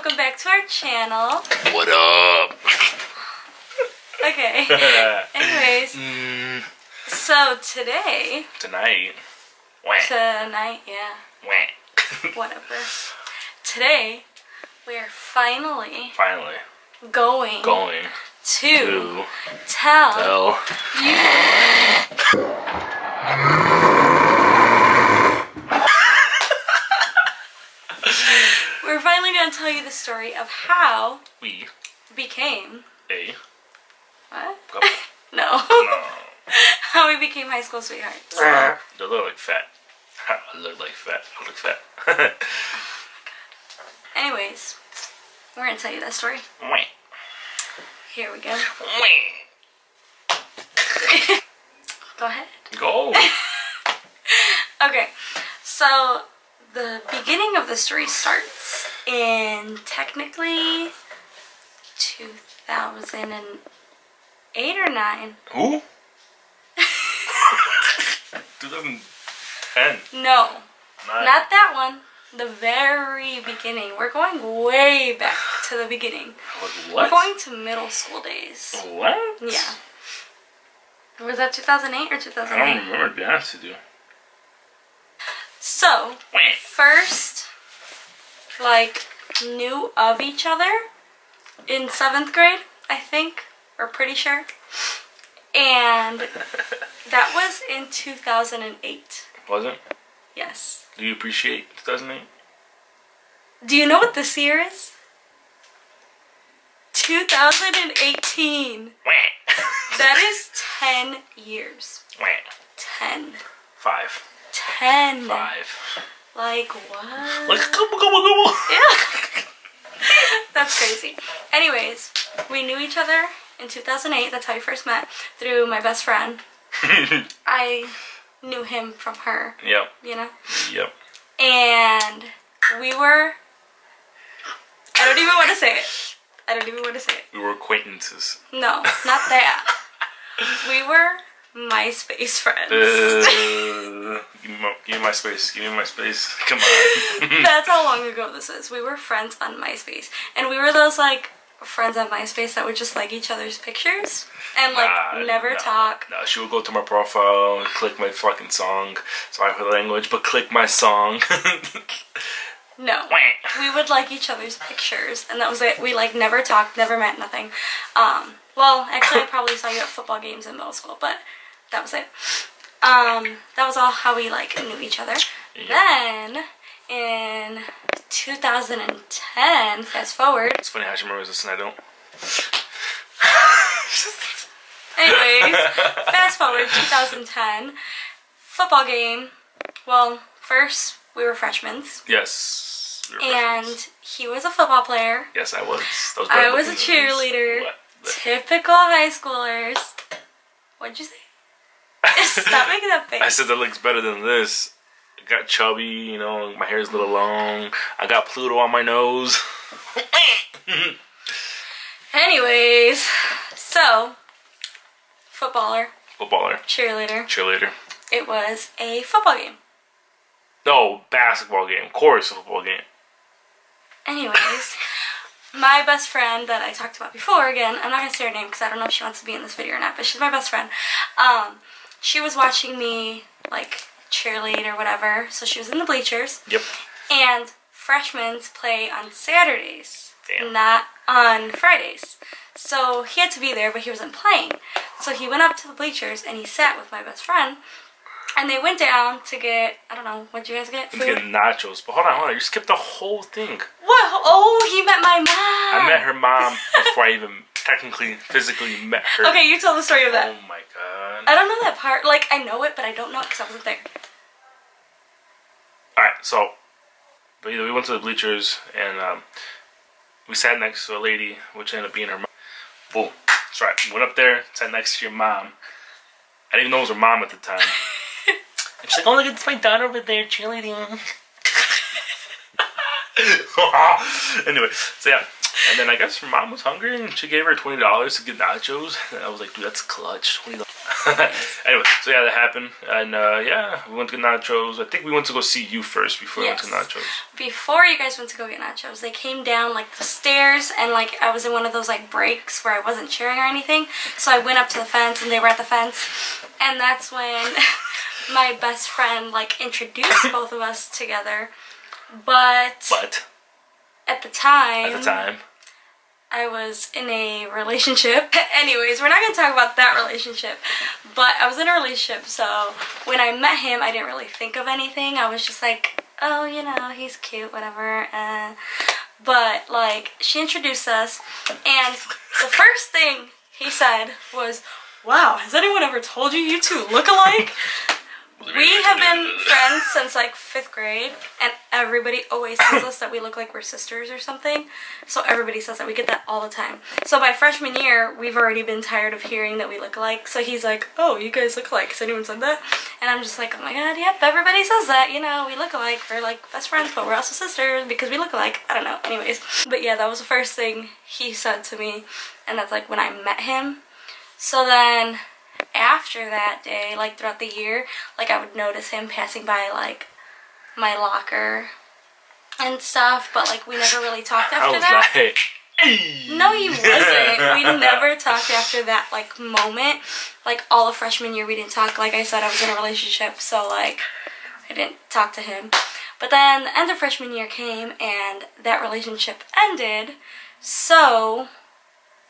welcome back to our channel. What up? Okay. Anyways, so today. Tonight, yeah. Whatever. Today, we are finally going to tell you. We're finally going to tell you the story of how we became a what? couple. No. How we became high school sweethearts. They look like fat. I look like fat. I look fat. Oh my god. Anyways, we're going to tell you that story. Here we go. Go ahead. Go. Okay, so the beginning of the story starts in technically 2008 or 9. Who? 2010. No, 9. not that one. The very beginning. We're going way back to the beginning. What? We're going to middle school days. What? Yeah. Was that 2008 or 2008? I don't remember, to be honest with you. So, first, like, knew of each other in 7th grade, I think, or pretty sure. And that was in 2008. Was it? Yes. Do you appreciate 2008? Do you know what this year is? 2018. That is 10 years. 10. 5. 10. 5. Like what? Like couple. Yeah. That's crazy. Anyways, we knew each other in 2008. That's how we first met, through my best friend. I knew him from her. Yep. You know? Yep. And we were... I don't even want to say it. We were acquaintances. No, not that. We were MySpace friends. Give me my space. Give me my space. Come on. That's how long ago this is. We were friends on MySpace. And we were those, like, friends on MySpace that would just like each other's pictures and, like, never talk. No, she would go to my profile and click my fucking song. Sorry for the language, but click my song. No. We would like each other's pictures, and that was it. We, like, never talked, never met, nothing. Well, actually, I probably saw you at football games in middle school, but that was it. That was all how we, like, knew each other. Yeah. Then, in 2010, fast forward. It's funny how she remembers this and I don't. Anyways, fast forward, 2010, football game. Well, first, we were freshmen. Yes. And he was a football player. Yes, I was. I was a cheerleader. Typical high schoolers. What'd you say? Stop making that face. I said that looks better than this. I got chubby, you know, my hair's a little long. I got Pluto on my nose. Anyways, so, footballer. Cheerleader. It was a football game. No, basketball game. Of course, a football game. Anyways, my best friend that I talked about before, again, I'm not going to say her name because I don't know if she wants to be in this video or not, but she's my best friend. She was watching me, like, cheerlead or whatever, so she was in the bleachers. Yep. And freshmen play on Saturdays, Damn. Not on Fridays. So he had to be there, but he wasn't playing. So he went up to the bleachers and he sat with my best friend. And they went down to get, I don't know, what'd you guys get? Food? To get nachos. But hold on. You skipped the whole thing. What? Oh, he met my mom. I met her mom before I even technically, physically met her. Okay, you tell the story of that. Oh my god. I don't know that part. Like, I know it, but I don't know it because I wasn't there. Alright, so we went to the bleachers and we sat next to a lady, which ended up being her mom. Boom. That's right. Went up there, sat next to your mom. I didn't even know it was her mom at the time. And she's like, oh, look, it's my daughter over there cheerleading. Anyway, so yeah. And then I guess her mom was hungry and she gave her $20 to get nachos. And I was like, dude, that's clutch. $20. Anyway, so yeah, that happened. And yeah, we went to get nachos. I think we went to go see you first before we went to nachos. Before you guys went to go get nachos, they came down like the stairs, and like I was in one of those like breaks where I wasn't cheering or anything. So I went up to the fence and they were at the fence. And that's when my best friend like introduced both of us together. But at the time I was in a relationship. Anyways, we're not going to talk about that relationship, but I was in a relationship, so when I met him, I didn't really think of anything. I was just like, oh, you know, he's cute, whatever. But, like, she introduced us, and the first thing he said was, wow, has anyone ever told you you two look alike? We have been friends since like 5th grade, and everybody always tells us that we look like we're sisters or something. So everybody says that. We get that all the time. So by freshman year, we've already been tired of hearing that we look alike. So he's like, oh, you guys look alike. Has anyone said that? And I'm just like, oh my god, yep, everybody says that. You know, we look alike. We're like best friends, but we're also sisters because we look alike. I don't know. Anyways. But yeah, that was the first thing he said to me. And that's like when I met him. So then after that day, like throughout the year, like I would notice him passing by like my locker and stuff, but like we never really talked after that. Like, hey. No, he wasn't. We never talked after that like moment. Like all of freshman year we didn't talk. Like I said, I was in a relationship, so like I didn't talk to him. But then the end of freshman year came and that relationship ended, so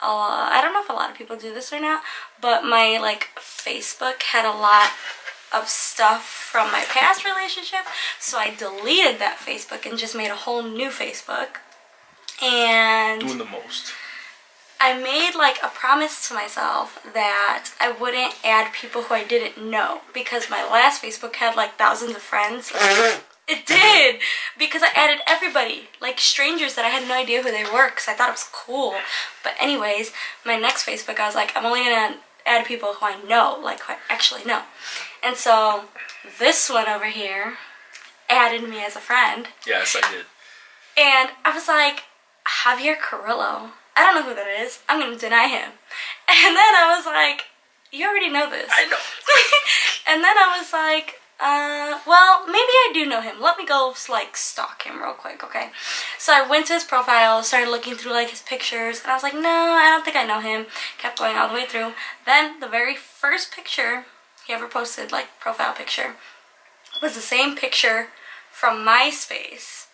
I don't know if a lot of people do this or not, but my like Facebook had a lot of stuff from my past relationship, so I deleted that Facebook and just made a whole new Facebook. And doing the most. I made like a promise to myself that I wouldn't add people who I didn't know, because my last Facebook had like thousands of friends. It did, because I added everybody, like strangers that I had no idea who they were, because I thought it was cool. But anyways, my next Facebook, I was like, I'm only going to add people who I know, like who I actually know. And so this one over here added me as a friend. Yes, I did. And I was like, Javier Carrillo. I don't know who that is. I'm going to deny him. And then I was like, you already know this. I know. And then I was like, well, maybe I do know him. Let me go, like, stalk him real quick, okay? So I went to his profile, started looking through, like, his pictures, and I was like, no, I don't think I know him. Kept going all the way through. Then the very first picture he ever posted, like, profile picture, was the same picture from MySpace.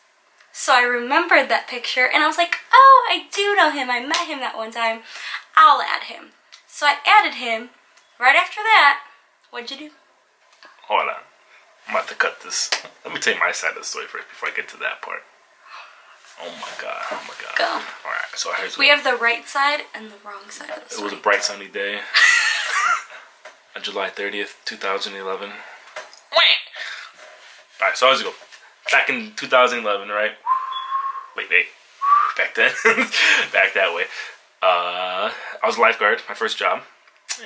So I remembered that picture, and I was like, oh, I do know him. I met him that one time. I'll add him. So I added him. Right after that, what'd you do? Hold on. I'm about to cut this. Let me tell you my side of the story first before I get to that part. Oh my god. Oh my god. Go. Alright, so here's we have the right side and the wrong side of the story. It was a bright sunny day. On July 30th, 2011. Alright, so how's it go? Back in 2011, right? Wait. Back then. Back that way. I was a lifeguard, my first job.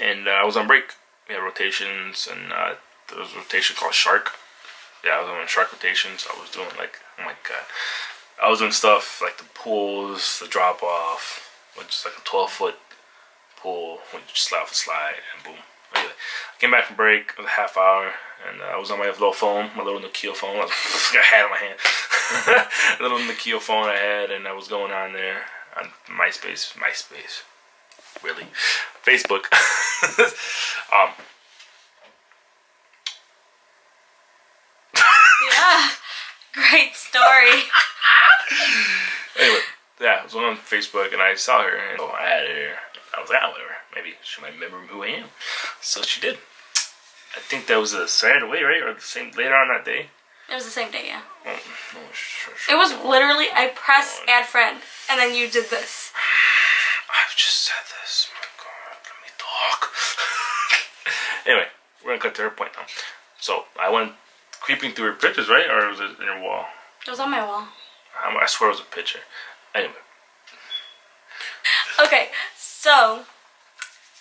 And I was on break. We had rotations, and there was a rotation called Shark. Yeah, I was on Shark rotation, so I was doing like, oh my god. I was doing stuff like the pools, the drop off, which is like a 12-foot pool, when you just slide off a slide, and boom. Anyway, I came back from break, it was a half hour, and I was on my little phone, my little Nokia phone. I got a hat in my hand. A little Nokia phone I had, and I was going on there on MySpace. Really? Facebook. Yeah, great story. Anyway, yeah, I was on Facebook and I saw her and I added her. I was like, whatever. Maybe she might remember who I am. So she did. I think that was a Saturday, right? Or the same later on that day. It was the same day, yeah. Oh, no, sure. It was literally, I pressed add friend, and then you did this. I've just said this. My god, let me talk. Anyway, we're gonna cut to her point now. So I went creeping through her pictures, right? Or was it in your wall? It was on my wall. I swear it was a picture. Anyway. Okay, so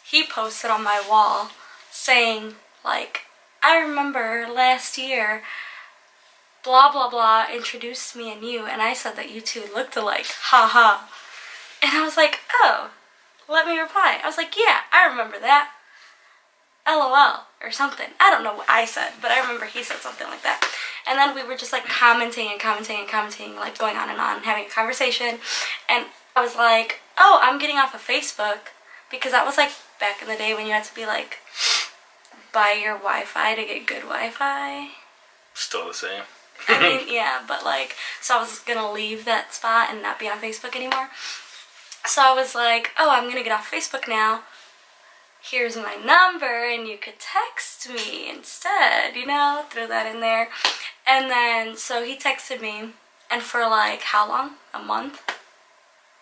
he posted on my wall saying, like, I remember last year, blah blah blah introduced me and you, and I said that you two looked alike. Ha ha. And I was like, oh, let me reply. I was like, yeah, I remember that. LOL or something. I don't know what I said, but I remember he said something like that. And then we were just like commenting, like going on, having a conversation. And I was like, oh, I'm getting off of Facebook, because that was like back in the day when you had to be like, buy your Wi-Fi to get good Wi-Fi. Still the same. I mean, yeah, but like, so I was gonna leave that spot and not be on Facebook anymore. So I was like, oh, I'm gonna get off Facebook now. Here's my number and you could text me instead, you know, throw that in there. And then, so he texted me, and for like, how long? A month?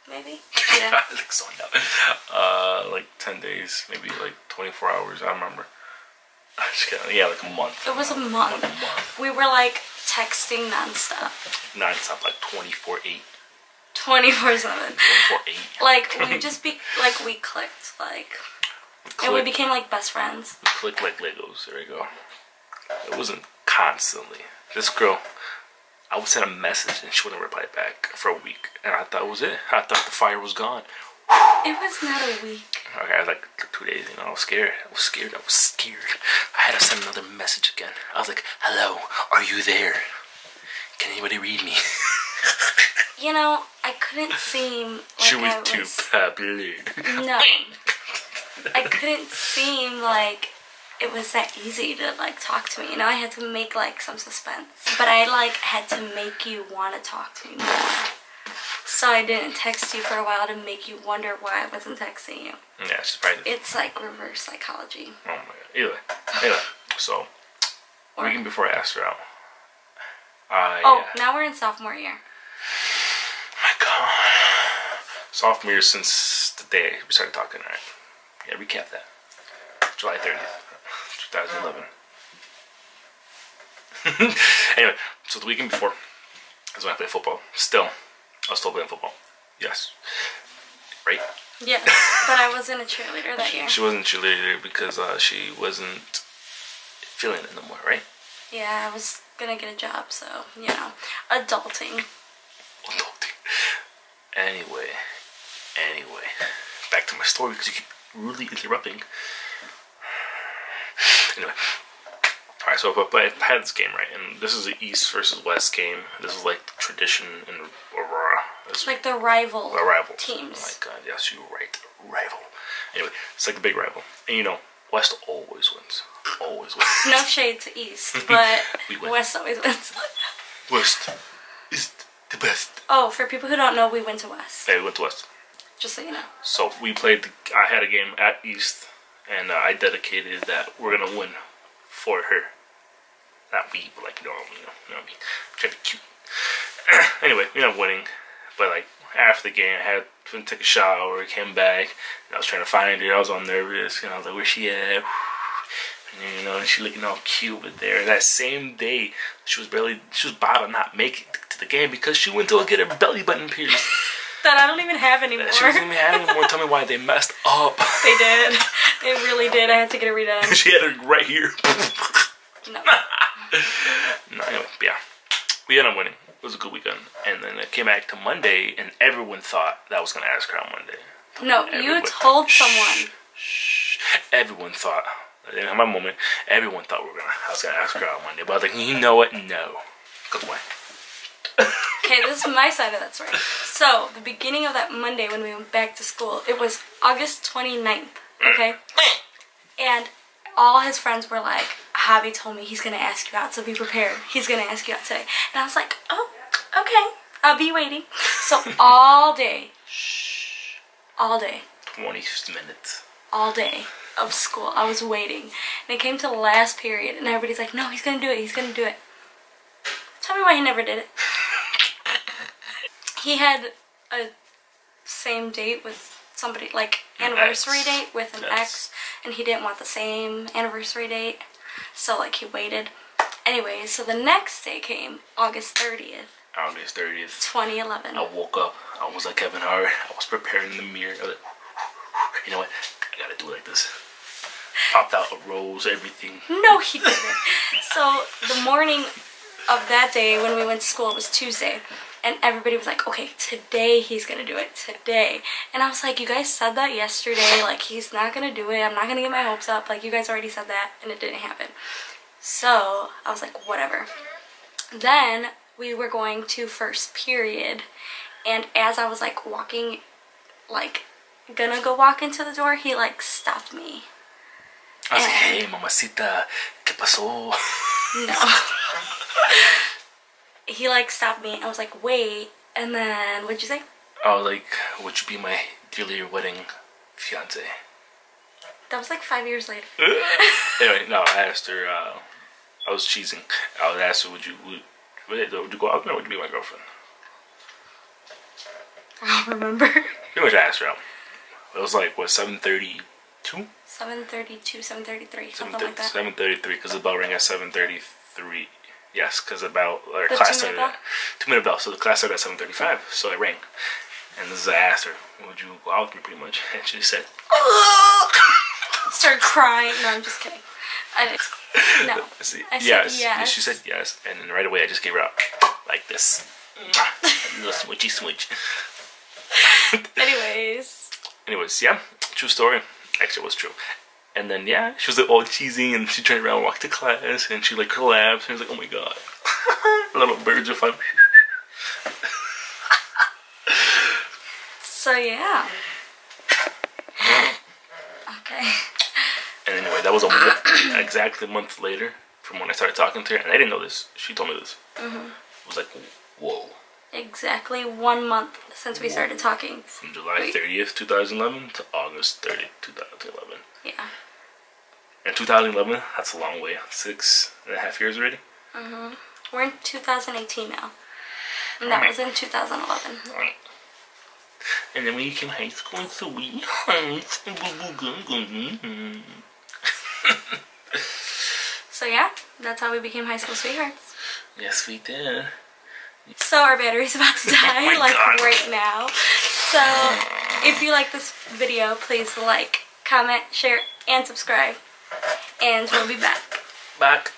Maybe? Yeah. I think so, yeah. Like 10 days, maybe like 24 hours, I remember. I just kidding. Yeah, like a month. It was a month. We were like texting nonstop. Nonstop, like 24/8. 24/7. 24/8. Like, we just like, we clicked, like... And we became like best friends. We clicked like Legos. There we go. It wasn't constantly. This girl, I would send a message and she wouldn't reply back for a week. And I thought it was it. I thought the fire was gone. It was not a week. Okay, I was like 2 days, you know, I was scared. I had to send another message again. I was like, hello, are you there? Can anybody read me? You know, I couldn't seem like she was too popular. No. I couldn't seem like it was that easy to like talk to me. You know, I had to make like some suspense. But I like had to make you want to talk to me more. So I didn't text you for a while to make you wonder why I wasn't texting you. Yeah, she's probably... It's like reverse psychology. Oh my god. Either way. So, a week before I asked her out. Now we're in sophomore year. My god. Sophomore year since the day we started talking, right? Yeah, recap that. July 30th, 2011. Anyway, so the weekend before is when I played football. I was still playing football. Yes. Right? Yes, but I wasn't a cheerleader that year. She wasn't a cheerleader because she wasn't feeling it no more, right? Yeah, I was gonna get a job, so, you know, adulting. Anyway, back to my story because you keep rudely interrupting. Anyway, alright, so but I had this game, right, and this is the East versus West game. This is like the tradition in Aurora. It's like the rival teams. Oh my god, yes, you're right, rival. Anyway, it's like a big rival, and you know, West always wins. Always wins. No shade to East, but West always wins. West is the best. Oh, for people who don't know, we went to West. Yeah, we went to West. Just so you know. So we played. I had a game at East, and I dedicated that we're gonna win for her. Not we, but like normal, you know what I mean? Trying to be cute. Anyway, we ended up winning, but like after the game, I had to take a shower, came back, and I was trying to find her. I was all nervous, and I was like, "Where's she at?" And, you know, she looking all cute with there. That same day, she was about to not make it to the game because she went to go get her belly button pierced. That I don't even have anymore. She doesn't even have anymore. Tell me why they messed up. They did. They really did. I had to get it redone. She had it right here. No. No, anyway, yeah. We ended up winning. It was a good weekend. And then it came back to Monday, and everyone thought that I was going to ask her on Monday. No, you told someone. Shh. Everyone thought. In my moment, everyone thought I was going to ask her out on Monday. But I was like, you know what? No. Go away. Okay, this is my side of that story. So, the beginning of that Monday when we went back to school, it was August 29th, okay? And all his friends were like, Javi told me he's going to ask you out, so be prepared. He's going to ask you out today. And I was like, oh, okay, I'll be waiting. So, all day, 20 minutes. All day of school, I was waiting. And it came to the last period, and everybody's like, no, he's going to do it, he's going to do it. Tell me why he never did it. He had a same date with somebody, like anniversary date with an ex, and he didn't want the same anniversary date, so like he waited. Anyway, so the next day came, August 30th. August 30th. 2011. I woke up, I was like Kevin Hart, I was preparing in the mirror. I was like, you know what, I gotta do it like this. Popped out a rose, everything. No, he didn't. So the morning of that day when we went to school, it was Tuesday. And everybody was like, okay, today he's gonna do it, today. And I was like, you guys said that yesterday, like he's not gonna do it, I'm not gonna get my hopes up, like you guys already said that, and it didn't happen. So I was like, whatever. Then we were going to first period, and as I was like walking, like gonna go walk into the door, he like stopped me. I was like, hey mamacita, ¿qué pasó? No. He like stopped me and was like, wait, and then what'd you say? Oh, like, would you be my dearly wedding fiance? That was like 5 years later. Anyway, no, I asked her, I was cheesing. I would ask her, would you go out there or would you be my girlfriend? I don't remember. Pretty much I asked her out. It was like, what, 7:32? 7:32, 7:33, something like that. 7:33, because the bell rang at 7:33. Yes, because about our The class 2-minute started bell? at 2-minute bell. So the class started at 7:35. So I rang, and this is I asked her, "Would you go out with me?" Pretty much, and she said, Started crying. No, I'm just kidding. I didn't. No. See, I said yes. yes. She said yes, and then right away I just gave her up like this, a little switchy switch. Anyways, yeah, true story. Actually, it was true. And then, yeah, she was like all cheesy, and she turned around and walked to class, and she like collapsed, and I was like, oh my god. Little birds are flying. So, yeah. Okay. And anyway, that was exactly a month later from when I started talking to her, and I didn't know this. She told me this. It was like, whoa. Exactly 1 month since we started talking. From July 30th, 2011 to August 30th, 2011. Yeah. And 2011, that's a long way. 6.5 years already. We're in 2018 now. And that was in 2011. And then we became high school and sweethearts. So yeah, that's how we became high school sweethearts. Yes, we did. So our battery's about to die, like God. Right now. So if you like this video, please like, comment, share, and subscribe. And we'll be back. Back.